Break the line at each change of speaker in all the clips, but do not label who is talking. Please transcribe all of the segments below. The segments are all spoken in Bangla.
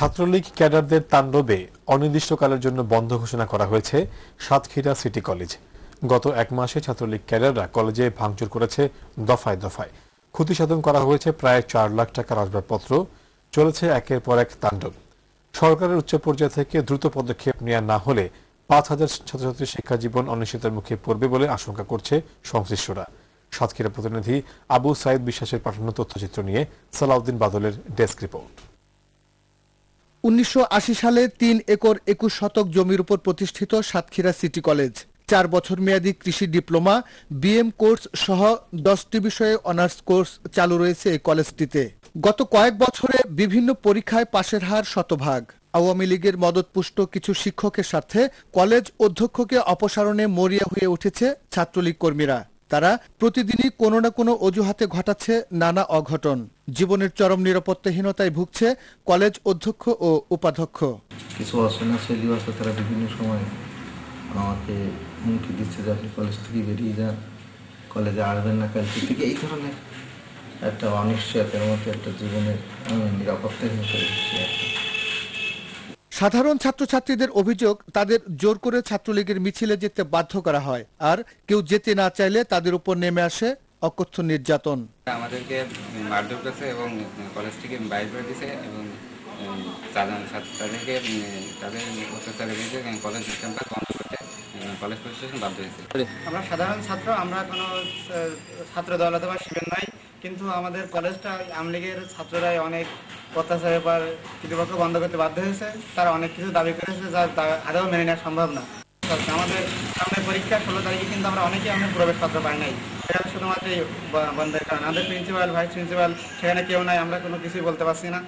ছাত্রলীগ ক্যাডারদের তাণ্ডবে অনির্দিষ্টকালের জন্য বন্ধ ঘোষণা করা হয়েছে সাতক্ষীরা সিটি কলেজ। গত এক মাসে ছাত্রলীগ ক্যাডাররা কলেজে ভাঙচুর করেছে দফায় দফায়। ক্ষতি সাধন করা হয়েছে প্রায় 4 লাখ টাকার আসবাবপত্র। চলেছে একের পর এক তাণ্ডব। সরকারের উচ্চ পর্যায় থেকে দ্রুত পদক্ষেপ নেওয়া না হলে 5,000 ছাত্রছাত্রীর শিক্ষা জীবন অনিশ্চয়তার মুখে পড়বে বলে আশঙ্কা করছে সংশ্লিষ্টরা। সাতক্ষীরা প্রতিনিধি আবু সাইদ বিশ্বাসের পাঠানো তথ্যচিত্র নিয়ে সালাউদ্দিন বাদলের ডেস্ক রিপোর্ট।
1980 সালে 3 একর 21 শতক জমির উপর প্রতিষ্ঠিত সাতক্ষীরা সিটি কলেজ 4 বছর মেয়াদী কৃষি ডিপ্লোমা, বিএম কোর্স সহ 10টি বিষয়ে অনার্স কোর্স চালু রয়েছে এই কলেজটিতে। গত কয়েক বছরে বিভিন্ন পরীক্ষায় পাশের হার শতভাগ। আওয়ামী লীগের মদতপুষ্ট কিছু শিক্ষকের সাথে কলেজ অধ্যক্ষকে অপসারণে মরিয়া হয়ে উঠেছে ছাত্রলীগ কর্মীরা। তারা প্রতিদিনই কোনো না কোনো অজুহাতে ঘটাচ্ছে নানা অঘটন। জীবনের চরম নিরাপত্তাহীনতায় ভুগছে কলেজ অধ্যক্ষ ও উপাধ্যক্ষ।
কিছু অচেনা ছেলে আছে, তারা বিভিন্ন সময় আমাকে হুমকি দিচ্ছে যে আপনি কলেজ থেকে বেরিয়ে যান, কলেজে আসবেন না কালকে থেকে। এই ধরনের একটা অনিশ্চয়তার মধ্যে একটা জীবনের নিরাপত্তাহীনতা হচ্ছে।
সাধারণ ছাত্রছাত্রীদের অভিযোগ, তাদের জোর করে ছাত্রলীগের মিছিলে যেতে বাধ্য করা হয়, আর কেউ যেতে না চাইলে তাদের উপর নেমে আসে অকথ্য নির্যাতন।
আমাদেরকে মারধর করেছে এবং কলেজ থেকে বাইর করে দিয়েছে এবং তাদেরকে তাদের অত্যাচারের বিরুদ্ধে কলেজ ক্যাম্পাস বন্ধ করতে কলেজ প্রশাসন বাধ্য হয়েছে।
আমরা সাধারণ ছাত্র, আমরা কোনো ছাত্র দল অথবা শিবির নয়, কিন্তু আমাদের কলেজটা আওয়ামী লীগের ছাত্ররাই অনেক অত্যাচারের পর কর্তৃপক্ষ বন্ধ করতে বাধ্য হয়েছে। তারা অনেক কিছু দাবি করেছে যা আদৌ মেনে নেওয়া সম্ভব না। আমাদের সামনে পরীক্ষা 16 তারিখে, কিন্তু আমরা অনেকেই আমাদের প্রবেশপত্র পাই নাই। এটা শুধুমাত্র বন্ধের কারণ। আমাদের প্রিন্সিপাল, ভাইস প্রিন্সিপাল সেখানে কেউ নাই, আমরা কোনো কিছুই বলতে পারছি না।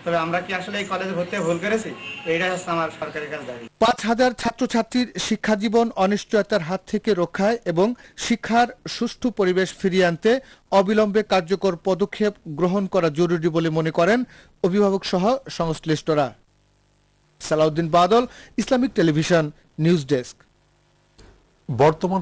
তবে আমরা কি আসলে এই কলেজে ভর্তি ভুল করেছি? এইটাই হচ্ছে আমার সরকারের কাছে দাবি।
5,000 ছাত্রছাত্রীর শিক্ষা জীবন অনিশ্চয়তার হাত থেকে রক্ষায় এবং শিক্ষার সুষ্ঠু পরিবেশ ফিরিয়ে আনতে অবিলম্বে কার্যকর পদক্ষেপ গ্রহণ করা জরুরি বলে মনে করেন অভিভাবক সহ সংশ্লিষ্টরা। সালাউদ্দিন বাদল, ইসলামিক টেলিভিশন, নিউজ ডেস্ক।
বর্তমান